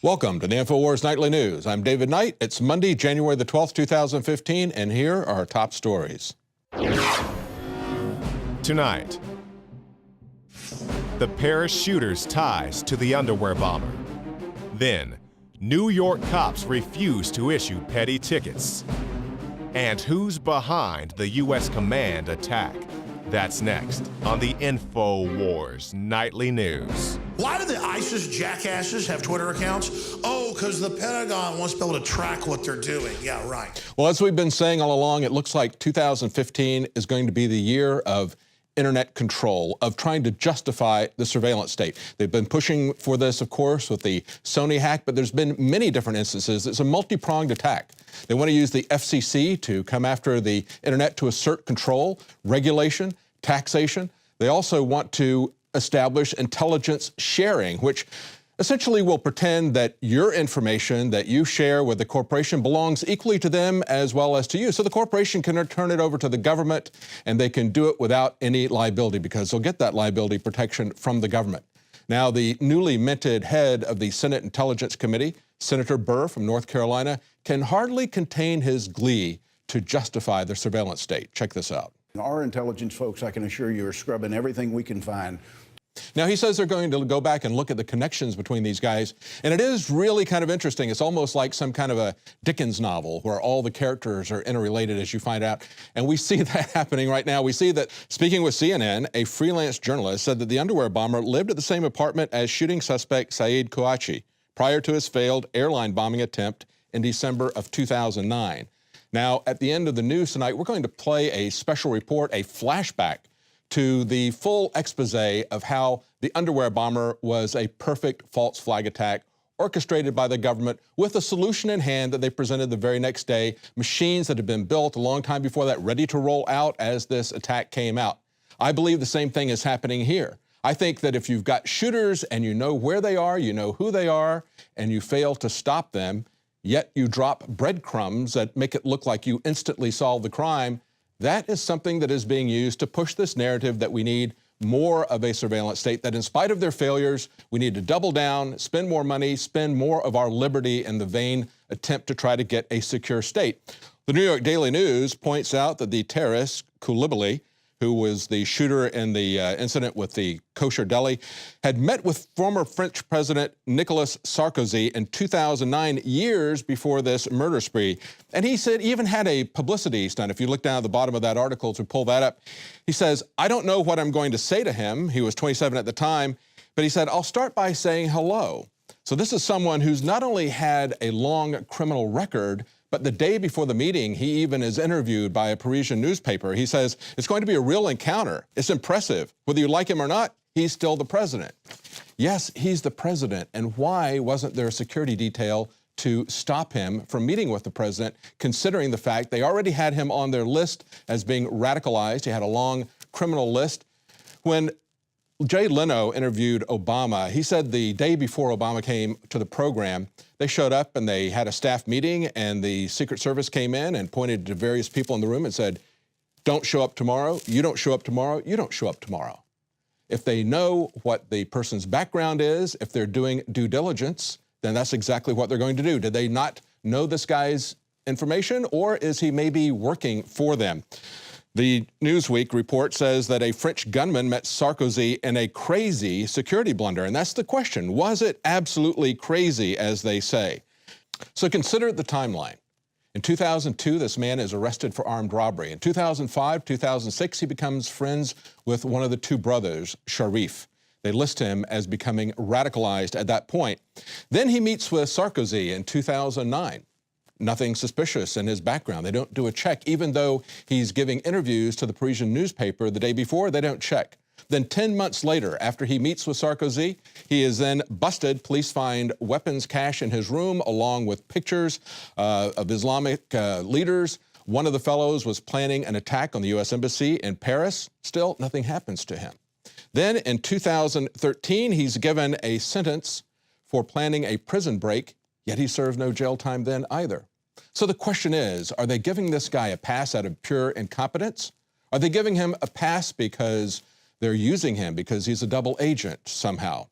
Welcome to the INFOWARS Nightly News. I'm David Knight. It's Monday, January the 12th, 2015, and here are our top stories. Tonight, the Paris shooter's ties to the underwear bomber. Then, New York cops refuse to issue petty tickets. And who's behind the U.S. command attack? That's next on the INFOWARS Nightly News. Why do the ISIS jackasses have Twitter accounts? Oh, because the Pentagon wants to be able to track what they're doing. Yeah, right. Well, as we've been saying all along, it looks like 2015 is going to be the year of internet control, of trying to justify the surveillance state. They've been pushing for this, of course, with the Sony hack, but there's been many different instances. It's a multi-pronged attack. They want to use the FCC to come after the internet to assert control, regulation, taxation. They also want to establish intelligence sharing, which essentially will pretend that your information that you share with the corporation belongs equally to them as well as to you. So the corporation can turn it over to the government, and they can do it without any liability because they'll get that liability protection from the government. Now, the newly minted head of the Senate Intelligence Committee, Senator Burr from North Carolina, can hardly contain his glee to justify the surveillance state. Check this out. Our intelligence folks, I can assure you, are scrubbing everything we can find. Now, he says they're going to go back and look at the connections between these guys, and it is really kind of interesting. It's almost like some kind of a Dickens novel where all the characters are interrelated, as you find out, and we see that happening right now. We see that, speaking with CNN, a freelance journalist said that the underwear bomber lived at the same apartment as shooting suspect Saeed Kouachi prior to his failed airline bombing attempt in December of 2009. Now, at the end of the news tonight, we're going to play a special report, a flashback to the full expose of how the underwear bomber was a perfect false flag attack orchestrated by the government with a solution in hand that they presented the very next day, machines that had been built a long time before that, ready to roll out as this attack came out. I believe the same thing is happening here. I think that if you've got shooters and you know where they are, you know who they are, and you fail to stop them, yet you drop breadcrumbs that make it look like you instantly solve the crime, that is something that is being used to push this narrative that we need more of a surveillance state, that in spite of their failures, we need to double down, spend more money, spend more of our liberty in the vain attempt to try to get a secure state. The New York Daily News points out that the terrorist, Koulibaly, who was the shooter in the incident with the kosher deli, had met with former French President Nicolas Sarkozy in 2009, years before this murder spree. And he said, he even had a publicity stunt. If you look down at the bottom of that article to pull that up, he says, I don't know what I'm going to say to him. He was 27 at the time, but he said, I'll start by saying hello. So this is someone who's not only had a long criminal record, but the day before the meeting, he even is interviewed by a Parisian newspaper. He says, it's going to be a real encounter. It's impressive. Whether you like him or not, he's still the president. Yes, he's the president. And why wasn't there a security detail to stop him from meeting with the president, considering the fact they already had him on their list as being radicalized? He had a long criminal list. When Jay Leno interviewed Obama, he said the day before Obama came to the program, they showed up and they had a staff meeting, and the Secret Service came in and pointed to various people in the room and said, don't show up tomorrow, you don't show up tomorrow, you don't show up tomorrow. If they know what the person's background is, if they're doing due diligence, then that's exactly what they're going to do. Did they not know this guy's information, or is he maybe working for them? The Newsweek report says that a French gunman met Sarkozy in a crazy security blunder. And that's the question. Was it absolutely crazy, as they say? So consider the timeline. In 2002, this man is arrested for armed robbery. In 2005, 2006, he becomes friends with one of the two brothers, Sharif. They list him as becoming radicalized at that point. Then he meets with Sarkozy in 2009. Nothing suspicious in his background. They don't do a check. Even though he's giving interviews to the Parisian newspaper the day before, they don't check. Then 10 months later, after he meets with Sarkozy, he is then busted. Police find weapons cache in his room, along with pictures of Islamic leaders. One of the fellows was planning an attack on the U.S. Embassy in Paris. Still, nothing happens to him. Then in 2013, he's given a sentence for planning a prison break, yet he serves no jail time then either. So the question is, are they giving this guy a pass out of pure incompetence? Are they giving him a pass because they're using him because he's a double agent somehow?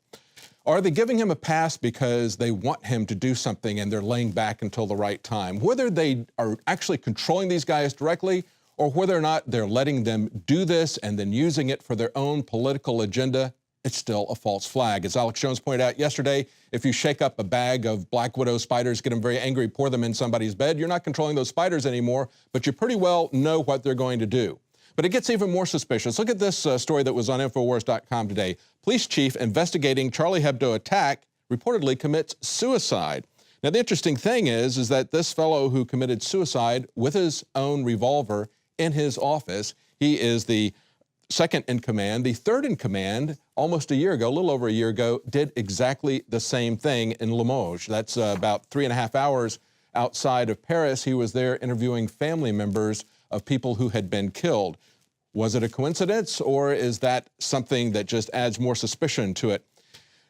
Or are they giving him a pass because they want him to do something and they're laying back until the right time? Whether they are actually controlling these guys directly or whether or not they're letting them do this and then using it for their own political agenda, it's still a false flag. As Alex Jones pointed out yesterday, if you shake up a bag of black widow spiders, get them very angry, pour them in somebody's bed, you're not controlling those spiders anymore, but you pretty well know what they're going to do. But it gets even more suspicious. Look at this story that was on INFOWARS.com today. Police chief investigating Charlie Hebdo attack reportedly commits suicide. Now, the interesting thing is that this fellow who committed suicide with his own revolver in his office, he is the second in command. The third in command, almost a year ago, a little over a year ago, did exactly the same thing in Limoges. That's about 3.5 hours outside of Paris. He was there interviewing family members of people who had been killed. Was it a coincidence, or is that something that just adds more suspicion to it?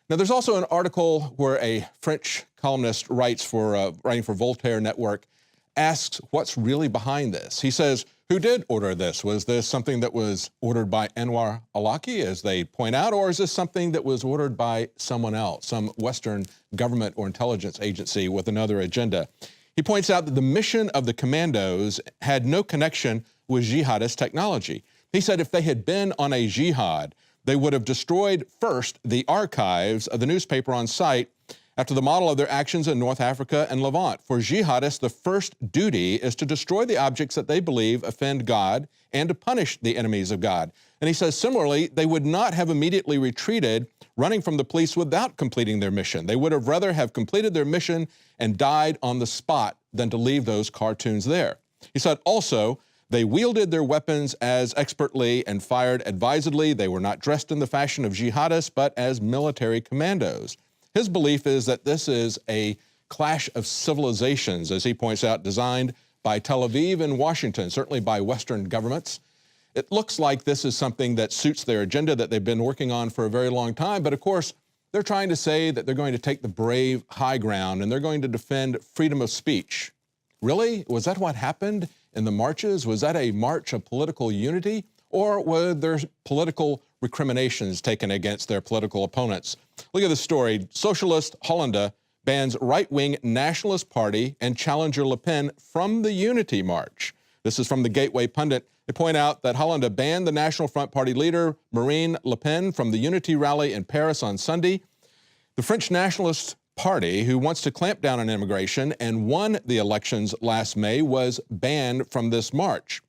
Now, there's also an article where a French columnist writing for Voltaire Network asks what's really behind this. He says, who did order this? Was this something that was ordered by Anwar al-Awlaki, as they point out, or is this something that was ordered by someone else, some Western government or intelligence agency with another agenda? He points out that the mission of the commandos had no connection with jihadist technology. He said if they had been on a jihad, they would have destroyed first the archives of the newspaper on site after the model of their actions in North Africa and Levant. For jihadists, the first duty is to destroy the objects that they believe offend God and to punish the enemies of God. And he says, similarly, they would not have immediately retreated, running from the police without completing their mission. They would have rather have completed their mission and died on the spot than to leave those cartoons there. He said also, they wielded their weapons as expertly and fired advisedly. They were not dressed in the fashion of jihadists, but as military commandos. His belief is that this is a clash of civilizations, as he points out, designed by Tel Aviv and Washington, certainly by Western governments. It looks like this is something that suits their agenda that they've been working on for a very long time. But of course, they're trying to say that they're going to take the brave high ground and they're going to defend freedom of speech. Really? Was that what happened in the marches? Was that a march of political unity? Or were there political recriminations taken against their political opponents? Look at the story. Socialist Hollande bans right-wing nationalist party and challenger Le Pen from the Unity March. This is from the Gateway Pundit. They point out that Hollande banned the National Front Party leader Marine Le Pen from the Unity rally in Paris on Sunday. The French Nationalist Party, who wants to clamp down on immigration and won the elections last May, was banned from this march.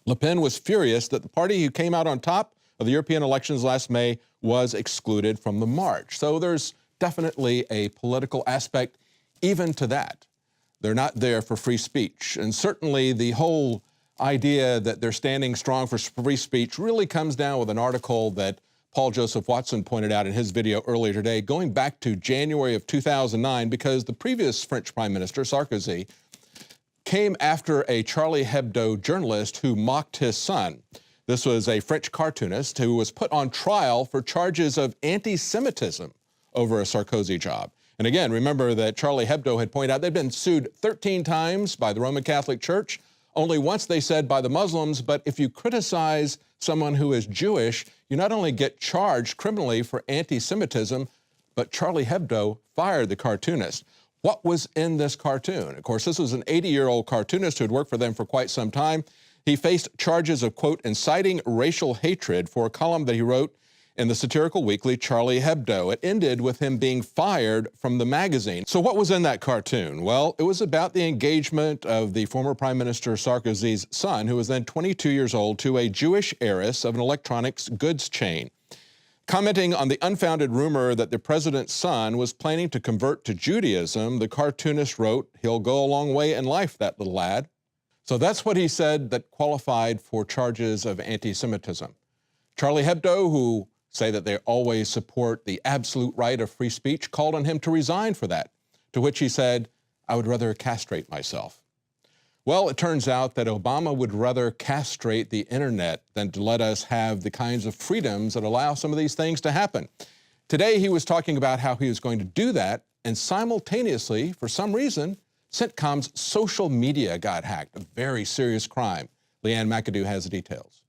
Le Pen was furious that the party who came out on top of the European elections last May was excluded from the march. So there's definitely a political aspect even to that. They're not there for free speech. And certainly the whole idea that they're standing strong for free speech really comes down with an article that Paul Joseph Watson pointed out in his video earlier today, going back to January of 2009, because the previous French Prime Minister, Sarkozy, came after a Charlie Hebdo journalist who mocked his son. This was a French cartoonist who was put on trial for charges of anti-Semitism over a Sarkozy job. And again, remember that Charlie Hebdo had pointed out they'd been sued 13 times by the Roman Catholic Church. Only once, they said, by the Muslims. But if you criticize someone who is Jewish, you not only get charged criminally for anti-Semitism, but Charlie Hebdo fired the cartoonist. What was in this cartoon? Of course, this was an 80-year-old cartoonist who had worked for them for quite some time. He faced charges of, quote, inciting racial hatred for a column that he wrote in the satirical weekly Charlie Hebdo. It ended with him being fired from the magazine. So what was in that cartoon? Well, it was about the engagement of the former Prime Minister Sarkozy's son, who was then 22 years old, to a Jewish heiress of an electronics goods chain. Commenting on the unfounded rumor that the president's son was planning to convert to Judaism, the cartoonist wrote, "He'll go a long way in life, that little lad." So that's what he said that qualified for charges of anti-Semitism. Charlie Hebdo, who say that they always support the absolute right of free speech, called on him to resign for that, to which he said, "I would rather castrate myself." Well, it turns out that Obama would rather castrate the internet than to let us have the kinds of freedoms that allow some of these things to happen. Today, he was talking about how he was going to do that, and simultaneously, for some reason, CENTCOM's social media got hacked, a very serious crime. Leanne McAdoo has the details.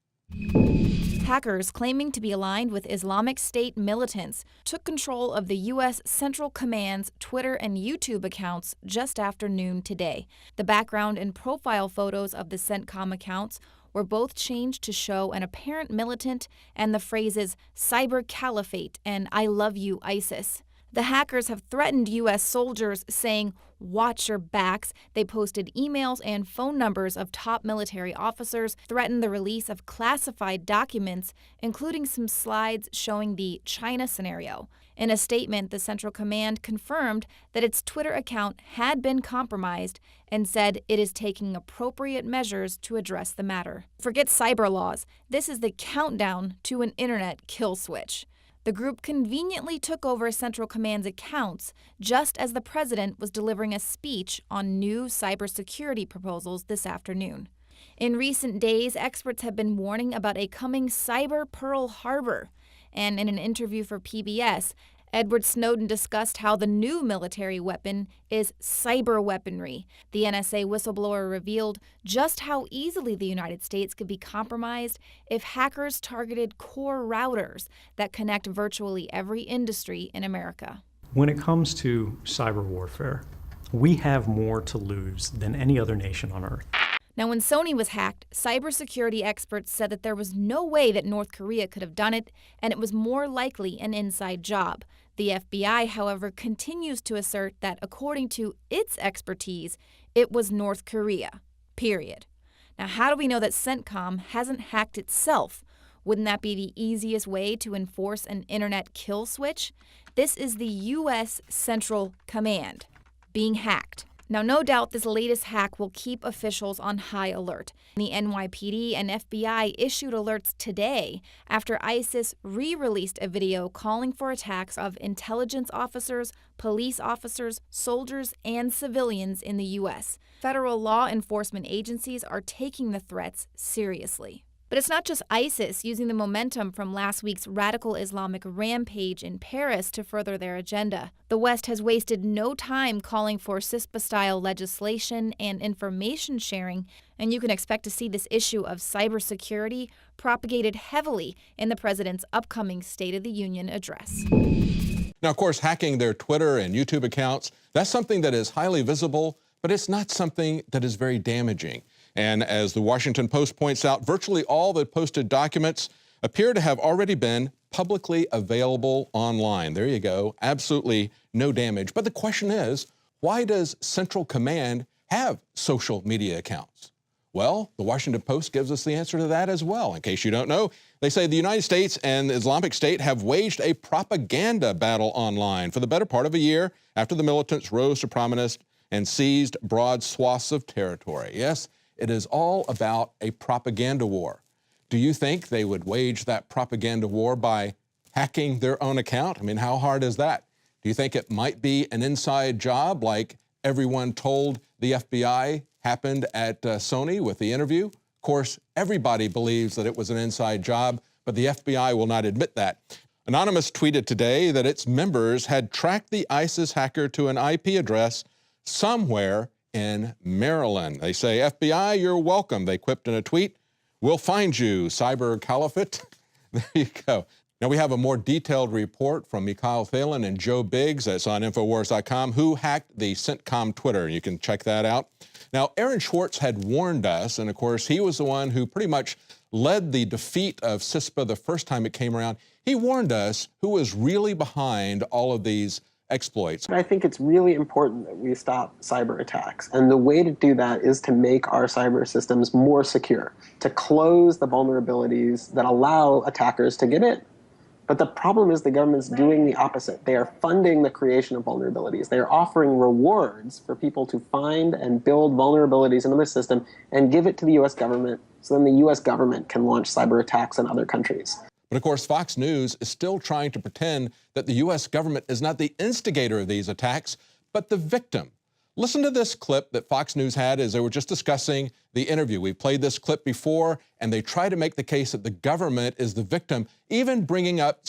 hackers claiming to be aligned with Islamic State militants took control of the U.S. Central Command's Twitter and YouTube accounts just after noon today. The background and profile photos of the CENTCOM accounts were both changed to show an apparent militant and the phrases "Cyber Caliphate" and "I love you, ISIS." The hackers have threatened U.S. soldiers, saying, "Watch your backs." They posted emails and phone numbers of top military officers, threatened the release of classified documents, including some slides showing the China scenario. In a statement, the Central Command confirmed that its Twitter account had been compromised and said it is taking appropriate measures to address the matter. Forget cyber laws. This is the countdown to an internet kill switch. The group conveniently took over Central Command's accounts just as the president was delivering a speech on new cybersecurity proposals this afternoon. In recent days, experts have been warning about a coming cyber Pearl Harbor. And in an interview for PBS, Edward Snowden discussed how the new military weapon is cyber weaponry. The NSA whistleblower revealed just how easily the United States could be compromised if hackers targeted core routers that connect virtually every industry in America. When it comes to cyber warfare, we have more to lose than any other nation on Earth. Now, when Sony was hacked, cybersecurity experts said that there was no way that North Korea could have done it, and it was more likely an inside job. The FBI, however, continues to assert that, according to its expertise, it was North Korea, period. Now, how do we know that CENTCOM hasn't hacked itself? Wouldn't that be the easiest way to enforce an internet kill switch? This is the U.S. Central Command being hacked. Now, no doubt this latest hack will keep officials on high alert. The NYPD and FBI issued alerts today after ISIS re-released a video calling for attacks of intelligence officers, police officers, soldiers, and civilians in the U.S. Federal law enforcement agencies are taking the threats seriously. But it's not just ISIS using the momentum from last week's radical Islamic rampage in Paris to further their agenda. The West has wasted no time calling for CISPA-style legislation and information sharing, and you can expect to see this issue of cybersecurity propagated heavily in the president's upcoming State of the Union address. Now, of course, hacking their Twitter and YouTube accounts, that's something that is highly visible, but it's not something that is very damaging. And as the Washington Post points out, virtually all the posted documents appear to have already been publicly available online. There you go. Absolutely no damage. But the question is, why does Central Command have social media accounts? Well, the Washington Post gives us the answer to that as well. In case you don't know, they say the United States and the Islamic State have waged a propaganda battle online for the better part of a year after the militants rose to prominence and seized broad swaths of territory. Yes, it is all about a propaganda war. Do you think they would wage that propaganda war by hacking their own account? I mean, how hard is that? Do you think it might be an inside job like everyone told the FBI happened at Sony with the interview? Of course, everybody believes that it was an inside job, but the FBI will not admit that. Anonymous tweeted today that its members had tracked the ISIS hacker to an IP address somewhere in Maryland. They say, FBI, you're welcome. They quipped in a tweet, we'll find you, Cyber Caliphate. There you go. Now we have a more detailed report from Mikhail Thalen and Joe Biggs, that's on INFOWARS.com, who hacked the CENTCOM Twitter. You can check that out. Now, Aaron Schwartz had warned us, and of course, he was the one who pretty much led the defeat of CISPA the first time it came around. He warned us who was really behind all of these exploits. I think it's really important that we stop cyber attacks. And the way to do that is to make our cyber systems more secure, to close the vulnerabilities that allow attackers to get in. But the problem is the government's doing the opposite. They are funding the creation of vulnerabilities. They are offering rewards for people to find and build vulnerabilities into the system and give it to the U.S. government, so then the U.S. government can launch cyber attacks in other countries. But of course, Fox News is still trying to pretend that the U.S. government is not the instigator of these attacks, but the victim. Listen to this clip that Fox News had as they were just discussing the interview. We've played this clip before, and they try to make the case that the government is the victim, even bringing up